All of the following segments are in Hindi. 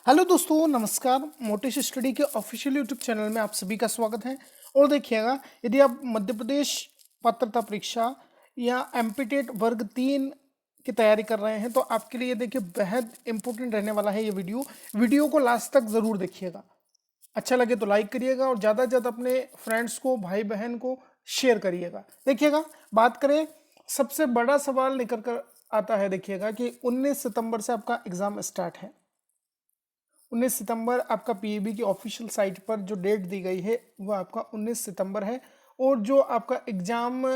हेलो दोस्तों, नमस्कार। मोटिश स्टडी के ऑफिशियल यूट्यूब चैनल में आप सभी का स्वागत है। और देखिएगा, यदि आप मध्य प्रदेश पात्रता परीक्षा या एमपीटेट वर्ग 3 की तैयारी कर रहे हैं तो आपके लिए देखिए बेहद इंपॉर्टेंट रहने वाला है ये वीडियो को लास्ट तक जरूर देखिएगा। अच्छा लगे तो लाइक करिएगा और ज़्यादा से ज़्यादा अपने फ्रेंड्स को, भाई बहन को शेयर करिएगा। देखिएगा, बात करें, सबसे बड़ा सवाल निकल कर आता है। देखिएगा कि 19 सितंबर से आपका एग्जाम स्टार्ट है। 19 सितंबर आपका पीईबी की ऑफिशियल साइट पर जो डेट दी गई है वो आपका 19 सितंबर है। और जो आपका एग्जाम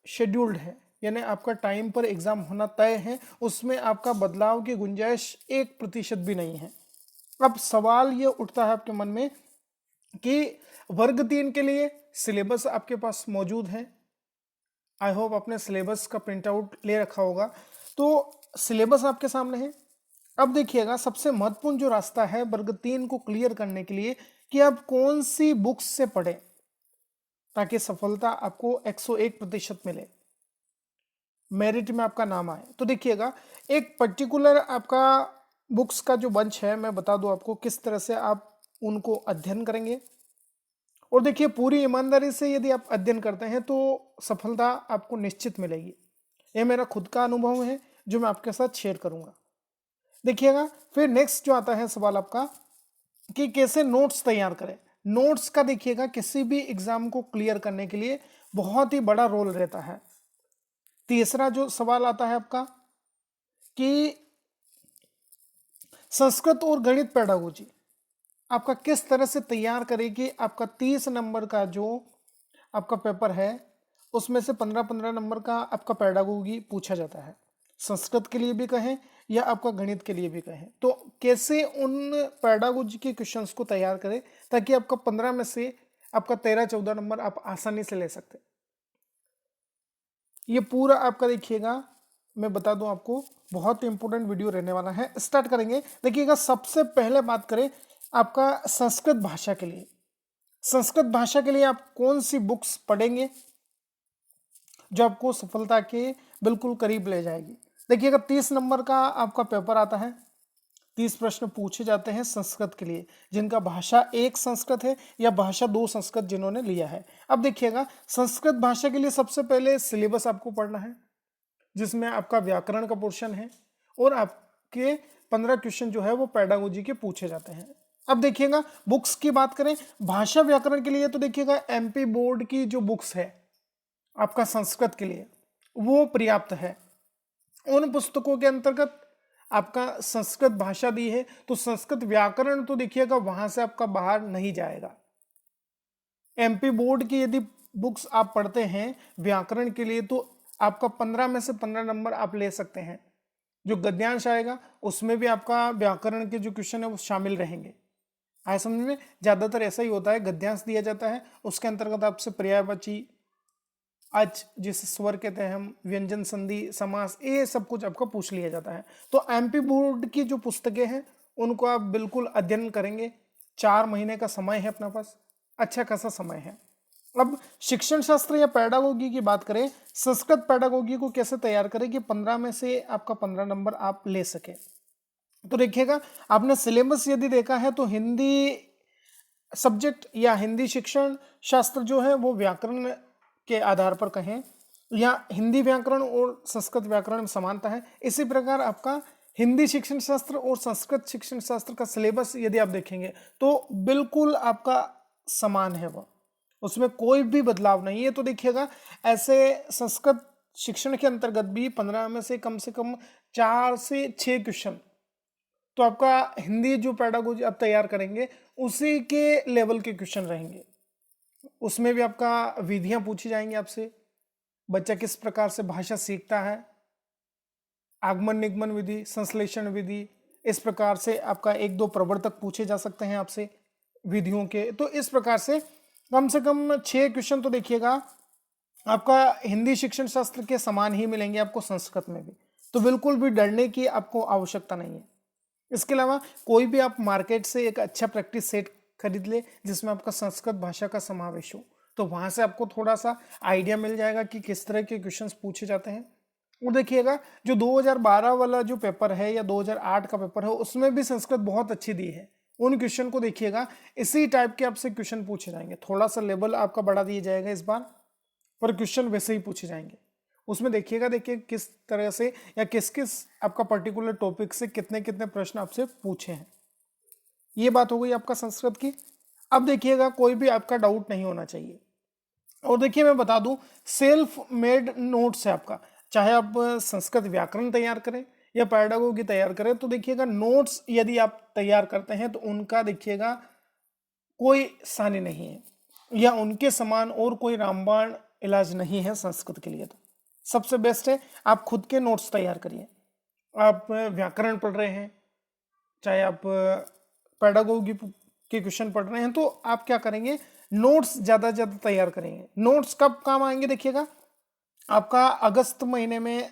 शेड्यूल्ड है, यानी आपका टाइम पर एग्जाम होना तय है, उसमें आपका बदलाव की गुंजाइश 1% भी नहीं है। अब सवाल ये उठता है आपके मन में कि वर्ग 3 के लिए सिलेबस आपके पास मौजूद है। आई होप आपने सिलेबस का प्रिंट आउट ले रखा होगा। तो सिलेबस आपके सामने है। अब देखिएगा, सबसे महत्वपूर्ण जो रास्ता है वर्ग 3 को क्लियर करने के लिए कि आप कौन सी बुक्स से पढ़ें ताकि सफलता आपको 101% मिले, मेरिट में आपका नाम आए। तो देखिएगा, एक पर्टिकुलर आपका बुक्स का जो बंच है, मैं बता दूं आपको किस तरह से आप उनको अध्ययन करेंगे। और देखिए, पूरी ईमानदारी से यदि आप अध्ययन करते हैं तो सफलता आपको निश्चित मिलेगी। यह मेरा खुद का अनुभव है जो मैं आपके साथ शेयर करूंगा। देखिएगा, फिर नेक्स्ट जो आता है सवाल आपका कि कैसे नोट्स तैयार करें। नोट्स का देखिएगा, किसी भी एग्जाम को क्लियर करने के लिए बहुत ही बड़ा रोल रहता है। तीसरा जो सवाल आता है आपका कि संस्कृत और गणित पेडागोजी आपका किस तरह से तैयार करेगी। आपका 30 नंबर का जो आपका पेपर है उसमें से 15-15 नंबर का आपका पेडागोगी पूछा जाता है। संस्कृत के लिए भी कहें या आपका गणित के लिए भी कहें, तो कैसे उन पेडागोजी के क्वेश्चंस को तैयार करें ताकि आपका 15 में से आपका 13-14 नंबर आप आसानी से ले सकते। ये पूरा आपका देखिएगा, मैं बता दूं आपको, बहुत इंपॉर्टेंट वीडियो रहने वाला है। स्टार्ट करेंगे। देखिएगा, सबसे पहले बात करें आपका संस्कृत भाषा के लिए। संस्कृत भाषा के लिए आप कौन सी बुक्स पढ़ेंगे जो आपको सफलता के बिल्कुल करीब ले जाएगी। देखिएगा, 30 नंबर का आपका पेपर आता है। 30 प्रश्न पूछे जाते हैं संस्कृत के लिए, जिनका भाषा 1 संस्कृत है या भाषा 2 संस्कृत जिन्होंने लिया है। अब देखिएगा, संस्कृत भाषा के लिए सबसे पहले सिलेबस आपको पढ़ना है, जिसमें आपका व्याकरण का पोर्शन है और आपके 15 क्वेश्चन जो है वो पेडागोजी के पूछे जाते हैं। अब देखिएगा, बुक्स की बात करें भाषा व्याकरण के लिए, तो देखिएगा एमपी बोर्ड की जो बुक्स है आपका संस्कृत के लिए वो पर्याप्त है। उन पुस्तकों के अंतर्गत आपका संस्कृत भाषा दी है, तो संस्कृत व्याकरण तो देखिएगा वहां से आपका बाहर नहीं जाएगा। एमपी बोर्ड की यदि बुक्स आप पढ़ते हैं व्याकरण के लिए तो आपका 15 में से 15 नंबर आप ले सकते हैं। जो गद्यांश आएगा उसमें भी आपका व्याकरण के जो क्वेश्चन है वो शामिल रहेंगे। आए समझ में? ज्यादातर ऐसा ही होता है, गद्यांश दिया जाता है, उसके अंतर्गत आपसे पर्यायवाची, आज जिस स्वर कहते हैं हम, व्यंजन संधि, समास, ये सब कुछ आपका पूछ लिया जाता है। तो एमपी बोर्ड की जो पुस्तकें हैं उनको आप बिल्कुल अध्ययन करेंगे। 4 महीने का समय है अपना पास, अच्छा खासा समय है। अब शिक्षण शास्त्र या पैडागोगी की बात करें, संस्कृत पैडागोगी को कैसे तैयार करें कि 15 में से आपका 15 नंबर आप ले सके। तो देखिएगा, आपने सिलेबस यदि देखा है तो हिंदी सब्जेक्ट या हिंदी शिक्षण शास्त्र जो है वो व्याकरण के आधार पर कहें, या हिंदी व्याकरण और संस्कृत व्याकरण में समानता है। इसी प्रकार आपका हिंदी शिक्षण शास्त्र और संस्कृत शिक्षण शास्त्र का सिलेबस यदि आप देखेंगे तो बिल्कुल आपका समान है, वो उसमें कोई भी बदलाव नहीं है। तो देखिएगा, ऐसे संस्कृत शिक्षण के अंतर्गत भी 15 में से कम 4 से 6 क्वेश्चन तो आपका हिंदी जो पैडागोजी आप तैयार करेंगे उसी के लेवल के क्वेश्चन रहेंगे। उसमें भी आपका विधियां पूछी जाएंगी आपसे, बच्चा किस प्रकार से भाषा सीखता है, आगमन निगमन विधि, संश्लेषण विधि, इस प्रकार से आपका 1-2 प्रवर्तक पूछे जा सकते हैं आपसे विधियों के। तो इस प्रकार से कम 6 क्वेश्चन तो देखिएगा आपका हिंदी शिक्षण शास्त्र के समान ही मिलेंगे आपको संस्कृत में भी। तो बिल्कुल भी डरने की आपको आवश्यकता नहीं है। इसके अलावा कोई भी आप मार्केट से एक अच्छा प्रैक्टिस सेट खरीद ले जिसमें आपका संस्कृत भाषा का समावेश हो, तो वहां से आपको थोड़ा सा आइडिया मिल जाएगा कि किस तरह के क्वेश्चंस पूछे जाते हैं। और देखिएगा जो 2012 वाला जो पेपर है या 2008 का पेपर है उसमें भी संस्कृत बहुत अच्छी दी है। उन क्वेश्चन को देखिएगा, इसी टाइप के आपसे क्वेश्चन पूछे जाएंगे। थोड़ा सा लेवल आपका बढ़ा दिया जाएगा इस बार, पर क्वेश्चन वैसे ही पूछे जाएंगे। उसमें देखिएगा, देखिए किस तरह से या किस किस आपका पर्टिकुलर टॉपिक से कितने कितने प्रश्न आपसे पूछे हैं। ये बात हो गई आपका संस्कृत की। अब देखिएगा कोई भी आपका डाउट नहीं होना चाहिए। और देखिए मैं बता दूं, सेल्फ मेड नोट्स है आपका, चाहे आप संस्कृत व्याकरण तैयार करें या पैडागोगी तैयार करें, तो देखिएगा नोट्स यदि आप तैयार करते हैं तो उनका देखिएगा कोई सानी नहीं है, या उनके समान और कोई रामबाण इलाज नहीं है संस्कृत के लिए। तो सबसे बेस्ट है आप खुद के नोट्स तैयार करिए। आप व्याकरण पढ़ रहे हैं, चाहे आप पैडागोगी के क्वेश्चन पढ़ रहे हैं, तो आप क्या करेंगे, नोट्स ज़्यादा से ज़्यादा तैयार करेंगे। नोट्स कब काम आएंगे, देखिएगा आपका अगस्त महीने में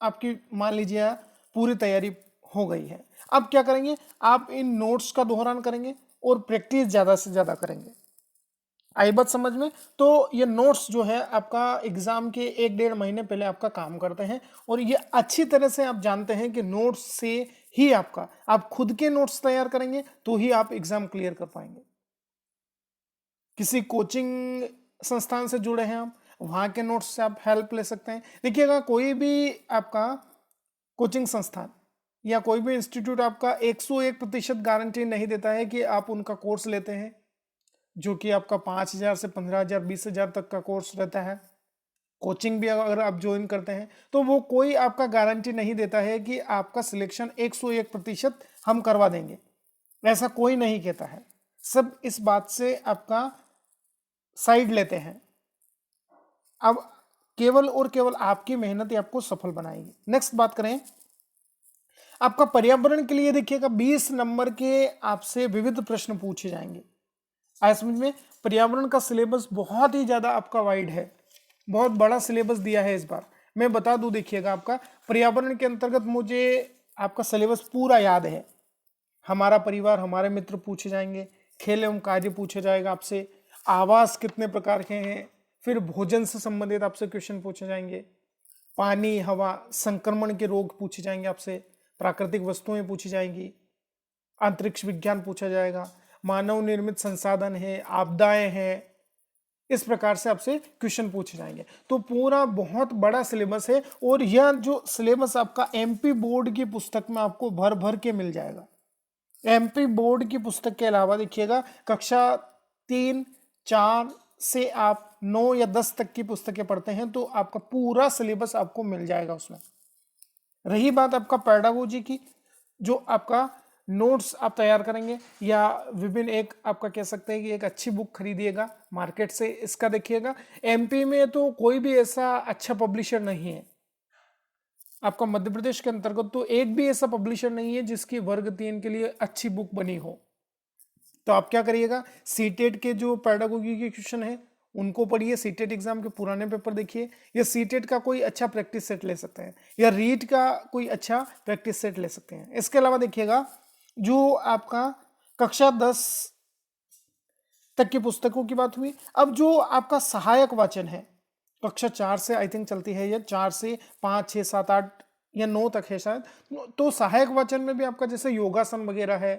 आपकी मान लीजिए पूरी तैयारी हो गई है। अब क्या करेंगे, आप इन नोट्स का दोहरान करेंगे और प्रैक्टिस ज़्यादा से ज़्यादा करेंगे। आई बात समझ में? तो ये नोट्स जो है आपका एग्जाम के 1-1.5 महीने पहले आपका काम करते हैं, और ये अच्छी तरह से आप जानते हैं कि नोट्स से ही आपका, आप खुद के नोट्स तैयार करेंगे तो ही आप एग्जाम क्लियर कर पाएंगे। किसी कोचिंग संस्थान से जुड़े हैं आप, वहां के नोट्स से आप हेल्प ले सकते हैं। देखिएगा कोई भी आपका कोचिंग संस्थान या कोई भी इंस्टीट्यूट आपका 101% गारंटी नहीं देता है कि आप उनका कोर्स लेते हैं, जो कि आपका 5,000 से 15,000 20,000 तक का कोर्स रहता है। कोचिंग भी अगर आप ज्वाइन करते हैं तो वो कोई आपका गारंटी नहीं देता है कि आपका सिलेक्शन 101% हम करवा देंगे, ऐसा कोई नहीं कहता है। सब इस बात से आपका साइड लेते हैं। अब केवल और केवल आपकी मेहनत ही आपको सफल बनाएगी। नेक्स्ट बात करें, आपका पर्यावरण के लिए देखिएगा 20 नंबर के आपसे विविध प्रश्न पूछे जाएंगे। आया समझ में? पर्यावरण का सिलेबस बहुत ही ज्यादा आपका वाइड है, बहुत बड़ा सिलेबस दिया है इस बार। मैं बता दूं, देखिएगा आपका पर्यावरण के अंतर्गत मुझे आपका सिलेबस पूरा याद है। हमारा परिवार, हमारे मित्र पूछे जाएंगे, खेल एवं कार्य पूछे जाएगा आपसे, आवास कितने प्रकार के हैं, फिर भोजन से संबंधित आपसे क्वेश्चन पूछे जाएंगे, पानी हवा संक्रमण के रोग पूछे जाएंगे आपसे, प्राकृतिक वस्तुएं पूछी जाएंगी, अंतरिक्ष विज्ञान पूछा जाएगा, मानव निर्मित संसाधन है, आपदाएं हैं। इस प्रकार से आपसे क्वेश्चन पूछे जाएंगे। तो पूरा बहुत बड़ा सिलेबस है, और यह जो सिलेबस आपका एमपी बोर्ड की पुस्तक में आपको भर भर के मिल जाएगा। एमपी बोर्ड की पुस्तक के अलावा देखिएगा कक्षा 3-4 से आप 9 या 10 तक की पुस्तकें पढ़ते हैं तो आपका पूरा सिलेबस आपको मिल जाएगा उसमें। रही बात आपका पैडागोजी की, जो आपका नोट्स आप तैयार करेंगे या विभिन्न, एक आपका कह सकते हैं कि एक अच्छी बुक खरीदिएगा मार्केट से। इसका देखिएगा एमपी में तो कोई भी ऐसा अच्छा पब्लिशर नहीं है, आपका मध्य प्रदेश के अंतर्गत तो एक भी ऐसा पब्लिशर नहीं है जिसकी वर्ग 3 के लिए अच्छी बुक बनी हो। तो आप क्या करिएगा, सीटेट के जो पैडागोगी के क्वेश्चन है उनको पढ़िए, सीटेट एग्जाम के पुराने पेपर देखिए, या सीटेट का कोई अच्छा प्रैक्टिस सेट ले सकते हैं, या रीट का कोई अच्छा प्रैक्टिस सेट ले सकते हैं। इसके अलावा देखिएगा जो आपका कक्षा 10 तक की पुस्तकों की बात हुई, अब जो आपका सहायक वाचन है कक्षा 4 से आई थिंक चलती है, या 4 से 5 6 7 8 या 9 तक है शायद। तो सहायक वाचन में भी आपका जैसे योगासन वगैरह है,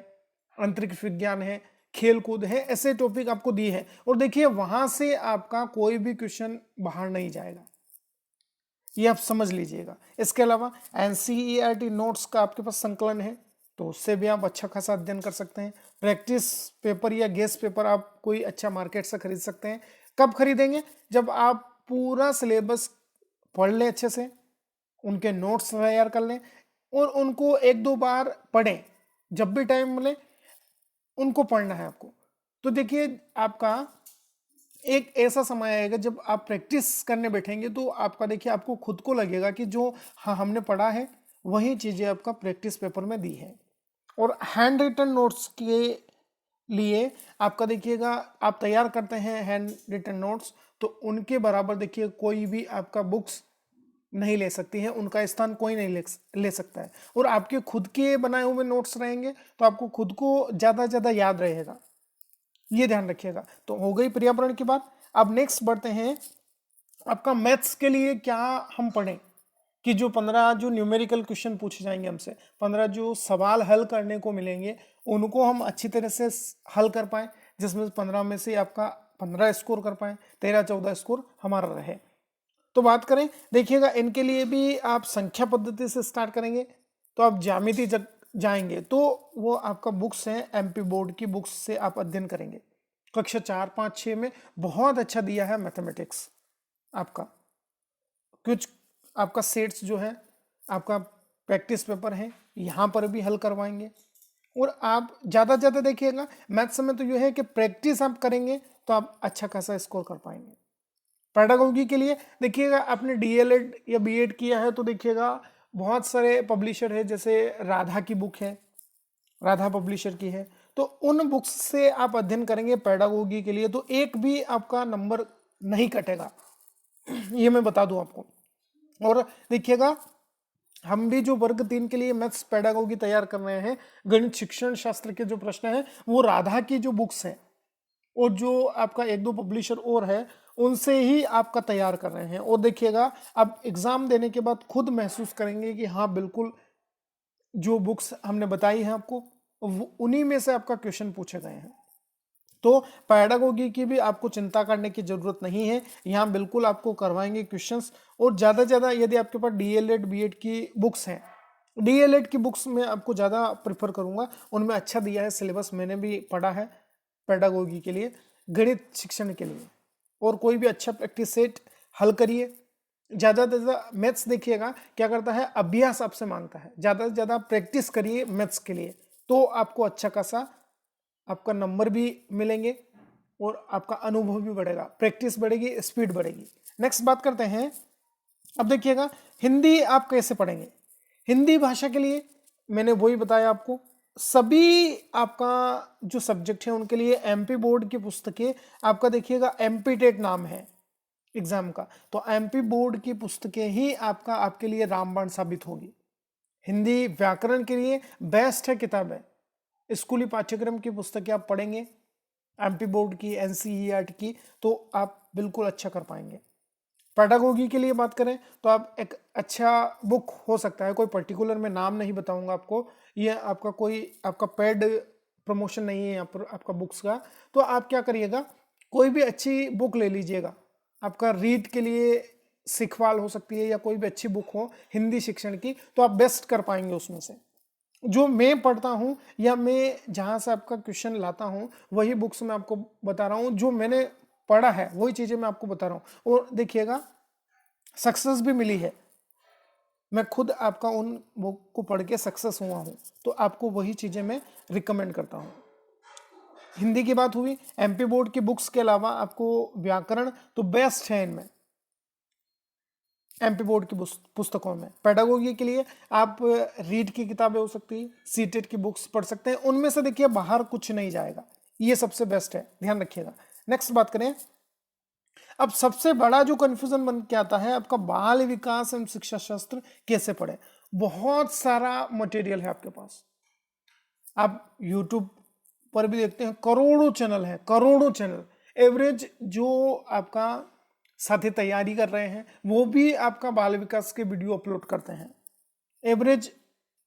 अंतरिक्ष विज्ञान है, खेल कूद है, ऐसे टॉपिक आपको दिए हैं। और देखिए वहां से आपका कोई भी क्वेश्चन बाहर नहीं जाएगा, ये आप समझ लीजिएगा। इसके अलावा एनसीईआरटी नोट्स का आपके पास संकलन है, तो उससे भी आप अच्छा खासा अध्ययन कर सकते हैं। प्रैक्टिस पेपर या गेस्ट पेपर आप कोई अच्छा मार्केट से खरीद सकते हैं। कब खरीदेंगे, जब आप पूरा सिलेबस पढ़ लें अच्छे से, उनके नोट्स तैयार कर लें और उनको 1-2 बार पढ़ें। जब भी टाइम मिले उनको पढ़ना है आपको। तो देखिए आपका एक ऐसा समय आएगा जब आप प्रैक्टिस करने बैठेंगे तो आपका देखिए आपको खुद को लगेगा कि जो हाँ हमने पढ़ा है वही चीज़ें आपका प्रैक्टिस पेपर में दी है। और हैंड रिटन नोट्स के लिए आपका देखिएगा, आप तैयार करते हैं हैंड रिटन नोट्स, तो उनके बराबर देखिए कोई भी आपका बुक्स नहीं ले सकती है, उनका स्थान कोई नहीं ले सकता है। और आपके खुद के बनाए हुए नोट्स रहेंगे तो आपको खुद को ज़्यादा ज़्यादा याद रहेगा, ये ध्यान रखिएगा। तो हो गई पर्यावरण की बात। अब नेक्स्ट बढ़ते हैं, आपका मैथ्स के लिए क्या हम पढ़ें। कि जो 15 जो न्यूमेरिकल क्वेश्चन पूछे जाएंगे हमसे, 15 जो सवाल हल करने को मिलेंगे, उनको हम अच्छी तरह से हल कर पाए, जिसमें 15 में से आपका 15 स्कोर कर पाए, 13-14 स्कोर हमारा रहे। तो बात करें, देखिएगा इनके लिए भी आप संख्या पद्धति से स्टार्ट करेंगे, तो आप ज्यामिति जाएंगे तो वो आपका बुक्स हैं, एमपी बोर्ड की बुक्स से आप अध्ययन करेंगे। कक्षा 4, 5, 6 में बहुत अच्छा दिया है मैथमेटिक्स आपका। कुछ आपका सेट्स जो है आपका प्रैक्टिस पेपर है, यहाँ पर भी हल करवाएंगे। और आप ज़्यादा देखिएगा मैथ्स में तो ये है कि प्रैक्टिस आप करेंगे तो आप अच्छा खासा स्कोर कर पाएंगे। पेडागोगी के लिए देखिएगा, आपने डीएलएड या बीएड किया है तो देखिएगा बहुत सारे पब्लिशर है, जैसे राधा की बुक है, राधा पब्लिशर की है, तो उन बुक्स से आप अध्ययन करेंगे पेडागोगी के लिए, तो एक भी आपका नंबर नहीं कटेगा, ये मैं बता दूं आपको। और देखिएगा हम भी जो वर्ग 3 के लिए मैथ्स पेडागोगी तैयार कर रहे हैं, गणित शिक्षण शास्त्र के जो प्रश्न हैं वो राधा की जो बुक्स हैं और जो आपका 1-2 पब्लिशर और है उनसे ही आपका तैयार कर रहे हैं। और देखिएगा आप एग्जाम देने के बाद खुद महसूस करेंगे कि हाँ बिल्कुल जो बुक्स हमने बताई हैं आपको उन्हीं में से आपका क्वेश्चन पूछे गए हैं। तो पैडागोगी की भी आपको चिंता करने की जरूरत नहीं है, यहाँ बिल्कुल आपको करवाएंगे क्वेश्चंस। और ज़्यादा से ज़्यादा यदि आपके पास डीएलएड बीएड की बुक्स हैं, डीएलएड की बुक्स में आपको ज़्यादा प्रेफर करूँगा, उनमें अच्छा दिया है सिलेबस, मैंने भी पढ़ा है पैडागोगी के लिए, गणित शिक्षण के लिए। और कोई भी अच्छा प्रैक्टिस सेट हल करिए। ज़्यादा से ज़्यादा मैथ्स देखिएगा क्या करता है, अभ्यास आपसे मांगता है, ज़्यादा से ज़्यादा प्रैक्टिस करिए मैथ्स के लिए, तो आपको अच्छा खासा आपका नंबर भी मिलेंगे और आपका अनुभव भी बढ़ेगा, प्रैक्टिस बढ़ेगी, स्पीड बढ़ेगी। नेक्स्ट बात करते हैं, अब देखिएगा हिंदी आप कैसे पढ़ेंगे। हिंदी भाषा के लिए मैंने वही बताया आपको, सभी आपका जो सब्जेक्ट है उनके लिए एमपी बोर्ड की पुस्तकें आपका देखिएगा, एमपी टेट नाम है एग्जाम का, तो एमपी बोर्ड की पुस्तकें ही आपका आपके लिए रामबाण साबित होगी। हिंदी व्याकरण के लिए बेस्ट है किताब है, स्कूली पाठ्यक्रम की पुस्तकें आप पढ़ेंगे एमपी बोर्ड की, एनसीईआरटी की, तो आप बिल्कुल अच्छा कर पाएंगे। पेडागोगी के लिए बात करें तो आप एक अच्छा बुक हो सकता है, कोई पर्टिकुलर मैं नाम नहीं बताऊंगा आपको, ये आपका कोई आपका पेड प्रमोशन नहीं है यहाँ पर आपका बुक्स का, तो आप क्या करिएगा, कोई भी अच्छी बुक ले लीजिएगा। आपका रीड के लिए सिखवाल हो सकती है या कोई भी अच्छी बुक हो हिंदी शिक्षण की, तो आप बेस्ट कर पाएंगे उसमें से। जो मैं पढ़ता हूँ या मैं जहाँ से आपका क्वेश्चन लाता हूँ वही बुक्स मैं आपको बता रहा हूँ, जो मैंने पढ़ा है वही चीज़ें मैं आपको बता रहा हूँ। और देखिएगा सक्सेस भी मिली है, मैं खुद आपका उन बुक को पढ़ के सक्सेस हुआ हूँ, तो आपको वही चीज़ें मैं रिकमेंड करता हूँ। हिंदी की बात हुई, एमपी बोर्ड की बुक्स के अलावा आपको व्याकरण तो बेस्ट है इनमें, एमपी बोर्ड की पुस्तकों में। पेडागोगी के लिए आप रीड की किताबें हो सकती है, सीटेट की बुक्स पढ़ सकते हैं, उनमें से देखिए बाहर कुछ नहीं जाएगा, ये सबसे बेस्ट है, ध्यान रखिएगा। नेक्स्ट बात करें, अब सबसे बड़ा जो कंफ्यूजन बन के आता है आपका बाल विकास एवं शिक्षा शास्त्र कैसे पढ़े। बहुत सारा मटेरियल है आपके पास, आप यूट्यूब पर भी देखते हैं, करोड़ों चैनल हैं, करोड़ों चैनल। एवरेज जो आपका साथी तैयारी कर रहे हैं वो भी आपका बाल विकास के वीडियो अपलोड करते हैं। एवरेज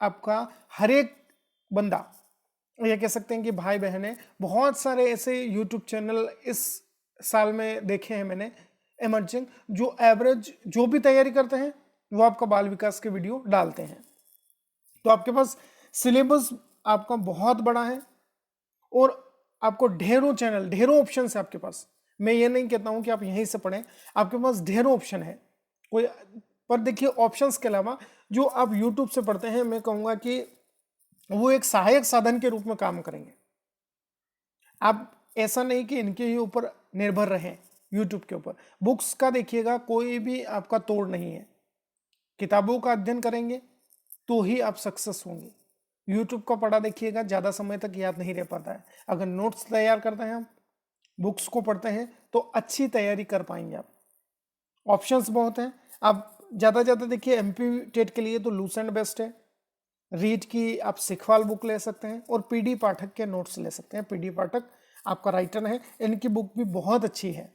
आपका हर एक बंदा, ये कह सकते हैं कि भाई बहनें, बहुत सारे ऐसे यूट्यूब चैनल इस साल में देखे हैं मैंने इमर्जिंग, जो एवरेज जो भी तैयारी करते हैं वो आपका बाल विकास के वीडियो डालते हैं। तो आपके पास सिलेबस आपका बहुत बड़ा है और आपको ढेरों चैनल, ढेरों ऑप्शन है आपके पास। मैं ये नहीं कहता हूं कि आप यहीं से पढ़ें, आपके पास ढेरों ऑप्शन है कोई, पर देखिए ऑप्शंस के अलावा जो आप यूट्यूब से पढ़ते हैं, मैं कहूंगा कि वो एक सहायक साधन के रूप में काम करेंगे। आप ऐसा नहीं कि इनके ही ऊपर निर्भर रहें, यूट्यूब के ऊपर। बुक्स का देखिएगा कोई भी आपका तोड़ नहीं है, किताबों का अध्ययन करेंगे तो ही आप सक्सेस होंगे। यूट्यूब का पढ़ा देखिएगा ज़्यादा समय तक याद नहीं रह पाता है। अगर नोट्स तैयार करते हैं, हम बुक्स को पढ़ते हैं तो अच्छी तैयारी कर पाएंगे आप। ऑप्शंस बहुत हैं, आप ज़्यादा देखिए एमपी टेट के लिए तो लूसेंट बेस्ट है, रीड की आप सिखवाल बुक ले सकते हैं और पीडी पाठक के नोट्स ले सकते हैं। पीडी पाठक आपका राइटर है, इनकी बुक भी बहुत अच्छी है।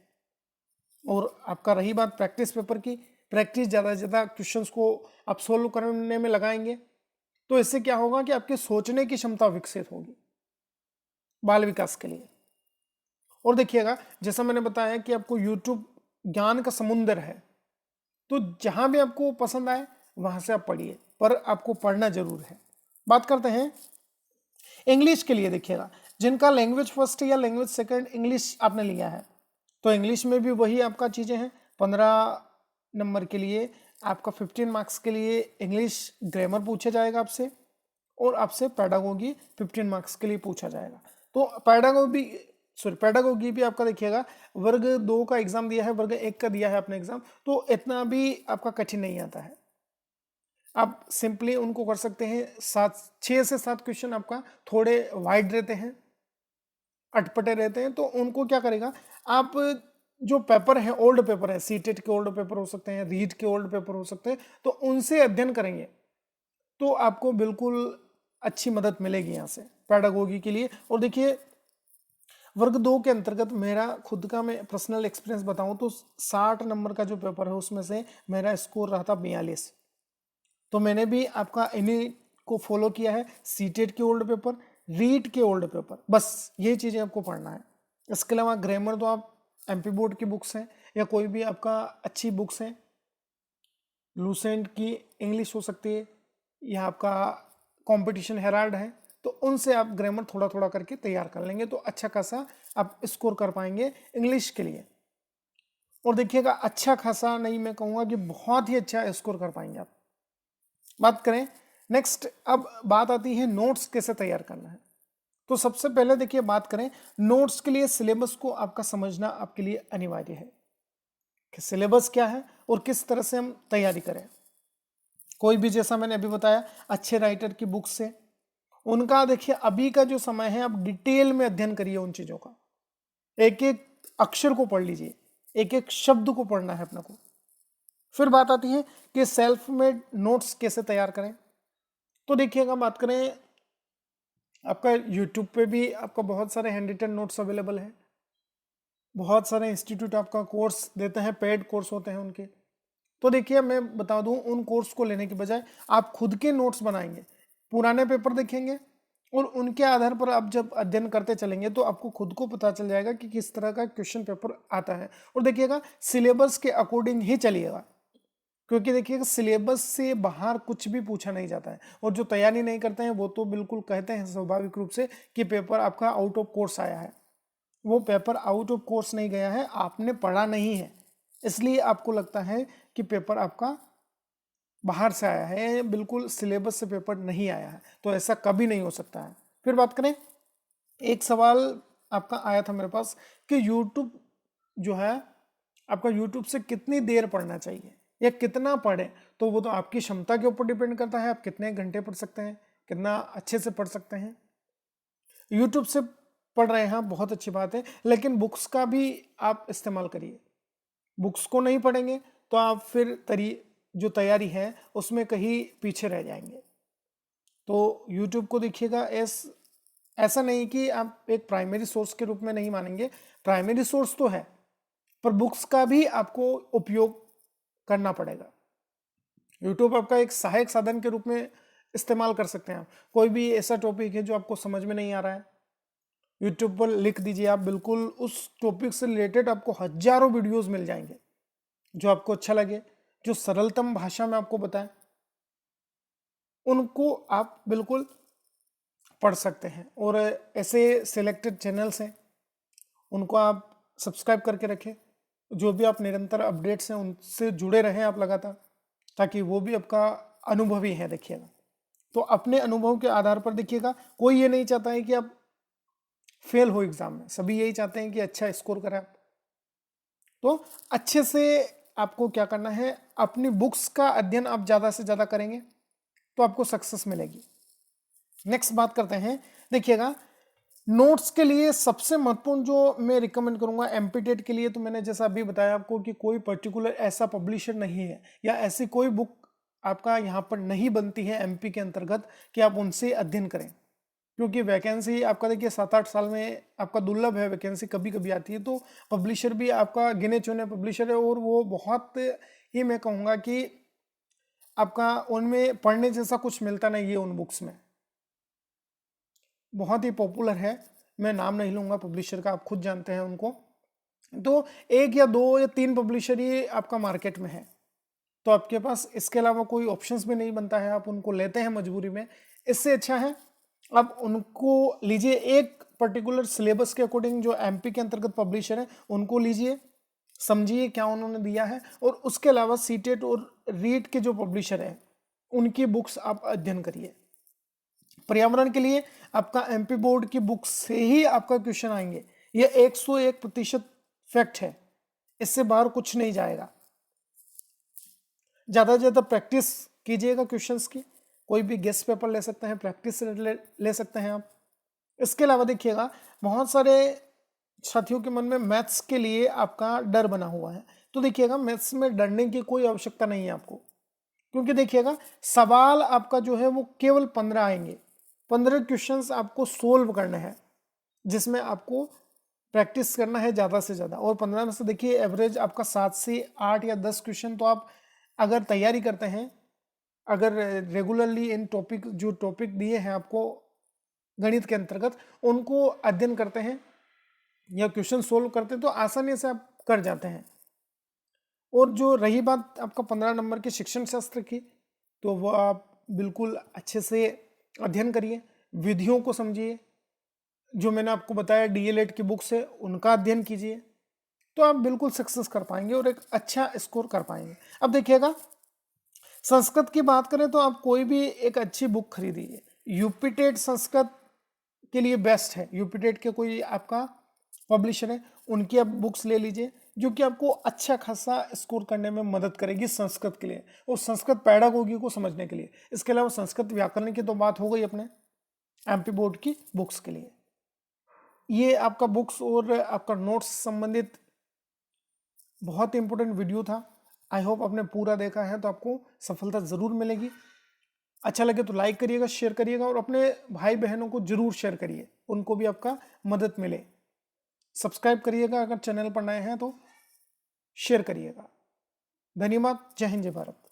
और आपका रही बात प्रैक्टिस पेपर की, प्रैक्टिस ज़्यादा से ज़्यादा क्वेश्चंस को आप सोल्व करने में लगाएंगे तो इससे क्या होगा कि आपके सोचने की क्षमता विकसित होगी बाल विकास के लिए। और देखिएगा जैसा मैंने बताया कि आपको यूट्यूब ज्ञान का समुंदर है, तो जहां भी आपको पसंद आए वहां से आप पढ़िए, पर आपको पढ़ना जरूर है। बात करते हैं इंग्लिश के लिए। देखिएगा जिनका लैंग्वेज फर्स्ट या लैंग्वेज सेकंड इंग्लिश आपने लिया है, तो इंग्लिश में भी वही आपका चीज़ें हैं। 15 नंबर के लिए आपका 15 मार्क्स के लिए इंग्लिश ग्रामर पूछा जाएगा आपसे, और आपसे पैडागोगी 15 मार्क्स के लिए पूछा जाएगा। तो पैडागोगी भी आपका देखिएगा वर्ग 2 का एग्जाम दिया है, वर्ग 1 का दिया है आपने एग्जाम, तो इतना भी आपका कठिन नहीं आता है। आप सिंपली उनको कर सकते हैं। 6 से 7 क्वेश्चन आपका थोड़े वाइड रहते हैं, अटपटे रहते हैं, तो उनको क्या करेगा आप, जो पेपर है ओल्ड पेपर है, सीटेट के ओल्ड पेपर हो सकते हैं, रीट के ओल्ड पेपर हो सकते हैं, तो उनसे अध्ययन करेंगे तो आपको बिल्कुल अच्छी मदद मिलेगी यहाँ से पैडागोगी के लिए। और देखिए वर्ग 2 के अंतर्गत मेरा खुद का मैं पर्सनल एक्सपीरियंस बताऊं तो 60 नंबर का जो पेपर है उसमें से मेरा स्कोर रहा था 42। तो मैंने भी आपका इन्हीं को फॉलो किया है, सीटेट के ओल्ड पेपर, रीट के ओल्ड पेपर, बस ये चीज़ें आपको पढ़ना है। इसके अलावा ग्रामर तो आप एमपी बोर्ड की बुक्स हैं या कोई भी आपका अच्छी बुक्स हैं, लूसेंट की इंग्लिश हो सकती है, या आपका कंपटीशन हेराल्ड है, तो उनसे आप ग्रामर थोड़ा थोड़ा करके तैयार कर लेंगे तो अच्छा खासा आप स्कोर कर पाएंगे इंग्लिश के लिए। और देखिएगा अच्छा खासा नहीं, मैं कहूँगा कि बहुत ही अच्छा स्कोर कर पाएंगे आप। बात करें नेक्स्ट, अब बात आती है नोट्स कैसे तैयार करना है। तो सबसे पहले देखिए बात करें नोट्स के लिए, सिलेबस को आपका समझना आपके लिए अनिवार्य है कि सिलेबस क्या है और किस तरह से हम तैयारी करें। कोई भी, जैसा मैंने अभी बताया, अच्छे राइटर की बुक से, उनका देखिए अभी का जो समय है, आप डिटेल में अध्ययन करिए उन चीज़ों का, एक एक अक्षर को पढ़ लीजिए, एक एक शब्द को पढ़ना है अपने को। फिर बात आती है कि सेल्फ मेड नोट्स कैसे तैयार करें। तो देखिएगा बात करें, आपका यूट्यूब पे भी आपका बहुत सारे हैंड रिटन नोट्स अवेलेबल हैं, बहुत सारे इंस्टीट्यूट आपका कोर्स देते हैं, पेड कोर्स होते हैं उनके। तो देखिए मैं बता दूं, उन कोर्स को लेने के बजाय आप खुद के नोट्स बनाएंगे, पुराने पेपर देखेंगे और उनके आधार पर आप जब अध्ययन करते चलेंगे तो आपको खुद को पता चल जाएगा कि किस तरह का क्वेश्चन पेपर आता है। और देखिएगा सिलेबस के अकॉर्डिंग ही चलिएगा, क्योंकि देखिएगा सिलेबस से बाहर कुछ भी पूछा नहीं जाता है। और जो तैयारी नहीं करते हैं वो तो बिल्कुल कहते हैं स्वाभाविक रूप से कि पेपर आपका आउट ऑफ कोर्स आया है। वो पेपर आउट ऑफ कोर्स नहीं गया है, आपने पढ़ा नहीं है, इसलिए आपको लगता है कि पेपर आपका बाहर से आया है, बिल्कुल सिलेबस से पेपर नहीं आया है। तो ऐसा कभी नहीं हो सकता है। फिर बात करें, एक सवाल आपका आया था मेरे पास कि यूट्यूब जो है आपका, यूट्यूब से कितनी देर पढ़ना चाहिए या कितना पढ़ें। तो वो तो आपकी क्षमता के ऊपर डिपेंड करता है, आप कितने घंटे पढ़ सकते हैं, कितना अच्छे से पढ़ सकते हैं। यूट्यूब से पढ़ रहे हैं बहुत अच्छी बात है, लेकिन बुक्स का भी आप इस्तेमाल करिए। बुक्स को नहीं पढ़ेंगे तो आप फिर जो तैयारी है उसमें कहीं पीछे रह जाएंगे। तो यूट्यूब को देखिएगा ऐसा नहीं कि आप एक प्राइमरी सोर्स के रूप में नहीं मानेंगे, प्राइमरी सोर्स तो है, पर बुक्स का भी आपको उपयोग करना पड़ेगा। यूट्यूब आपका एक सहायक साधन के रूप में इस्तेमाल कर सकते हैं आप। कोई भी ऐसा टॉपिक है जो आपको समझ में नहीं आ रहा है, यूट्यूब पर लिख दीजिए आप, बिल्कुल उस टॉपिक से रिलेटेड आपको हजारों वीडियोस मिल जाएंगे जो आपको अच्छा लगे, जो सरलतम भाषा में आपको बताएं, उनको आप बिल्कुल पढ़ सकते हैं। और ऐसे सिलेक्टेड चैनल्स हैं, उनको आप सब्सक्राइब करके रखें, जो भी आप निरंतर अपडेट्स हैं उनसे जुड़े रहें आप लगातार, ताकि वो भी आपका अनुभवी है। देखिएगा तो अपने अनुभव के आधार पर देखिएगा, कोई ये नहीं चाहता है कि आप फेल हो एग्जाम में, सभी यही चाहते हैं कि अच्छा स्कोर करें आप। तो अच्छे से आपको क्या करना है, अपनी बुक्स का अध्ययन आप ज़्यादा से ज़्यादा करेंगे तो आपको सक्सेस मिलेगी। नेक्स्ट बात करते हैं, देखिएगा नोट्स के लिए सबसे महत्वपूर्ण जो मैं रिकमेंड करूंगा एमपी टेट के लिए, तो मैंने जैसा अभी बताया आपको कि कोई पर्टिकुलर ऐसा पब्लिशर नहीं है या ऐसी कोई बुक आपका यहाँ पर नहीं बनती है एमपी के अंतर्गत कि आप उनसे अध्ययन करें, क्योंकि वैकेंसी आपका देखिए 7-8 साल में आपका दुर्लभ है, वैकेंसी कभी कभी आती है। तो पब्लिशर भी आपका गिने चुने पब्लिशर है और वो बहुत ही मैं कहूँगा कि आपका उनमें पढ़ने जैसा कुछ मिलता नहीं है उन बुक्स में। बहुत ही पॉपुलर है, मैं नाम नहीं लूँगा पब्लिशर का, आप खुद जानते हैं उनको। तो 1 या 2 या 3 पब्लिशर ही आपका मार्केट में है, तो आपके पास इसके अलावा कोई ऑप्शंस भी नहीं बनता है, आप उनको लेते हैं मजबूरी में। इससे अच्छा है आप उनको लीजिए, एक पर्टिकुलर सिलेबस के अकॉर्डिंग जो एमपी के अंतर्गत पब्लिशर है उनको लीजिए, समझिए क्या उन्होंने दिया है, और उसके अलावा सीटेट और रीट के जो पब्लिशर हैं उनकी बुक्स आप अध्ययन करिए। पर्यावरण के लिए आपका एमपी बोर्ड की बुक से ही आपका क्वेश्चन आएंगे, ये 101% फैक्ट है, इससे बाहर कुछ नहीं जाएगा। ज़्यादा से ज़्यादा प्रैक्टिस कीजिएगा क्वेश्चंस की, कोई भी गेस्ट पेपर ले सकते हैं, प्रैक्टिस ले सकते हैं आप। इसके अलावा देखिएगा, बहुत सारे साथियों के मन में मैथ्स के लिए आपका डर बना हुआ है, तो देखिएगा मैथ्स में डरने की कोई आवश्यकता नहीं है आपको, क्योंकि देखिएगा सवाल आपका जो है वो केवल 15 आएंगे, 15 क्वेश्चंस आपको सोल्व करने हैं, जिसमें आपको प्रैक्टिस करना है ज़्यादा से ज़्यादा। और 15 में से देखिए एवरेज आपका 7 से 8 या 10 क्वेश्चन तो आप अगर तैयारी करते हैं, अगर रेगुलरली इन जो टॉपिक दिए हैं आपको गणित के अंतर्गत उनको अध्ययन करते हैं या क्वेश्चन सोल्व करते हैं, तो आसानी से आप कर जाते हैं। और जो रही बात आपका 15 नंबर के शिक्षण शास्त्र की, तो वो आप बिल्कुल अच्छे से अध्ययन करिए, विधियों को समझिए, जो मैंने आपको बताया डीएलएड की बुक से उनका अध्ययन कीजिए, तो आप बिल्कुल सक्सेस कर पाएंगे और एक अच्छा स्कोर कर पाएंगे। अब देखिएगा, संस्कृत की बात करें तो आप कोई भी एक अच्छी बुक खरीदिए, यूपीटेट संस्कृत के लिए बेस्ट है, यूपीटेट के कोई आपका पब्लिशर है उनकी आप बुक्स ले लीजिए, जो कि आपको अच्छा खासा स्कोर करने में मदद करेगी संस्कृत के लिए और संस्कृत पैडागोगी को समझने के लिए। इसके अलावा संस्कृत व्याकरण की तो बात हो गई अपने एमपी बोर्ड की बुक्स के लिए। ये आपका बुक्स और आपका नोट्स संबंधित बहुत इंपॉर्टेंट वीडियो था। आई होप आपने पूरा देखा है तो आपको सफलता ज़रूर मिलेगी। अच्छा लगे तो लाइक करिएगा, शेयर करिएगा और अपने भाई बहनों को जरूर शेयर करिए, उनको भी आपका मदद मिले। सब्सक्राइब करिएगा अगर चैनल पर नए हैं तो शेयर करिएगा। धन्यवाद। जय हिंद, जय भारत।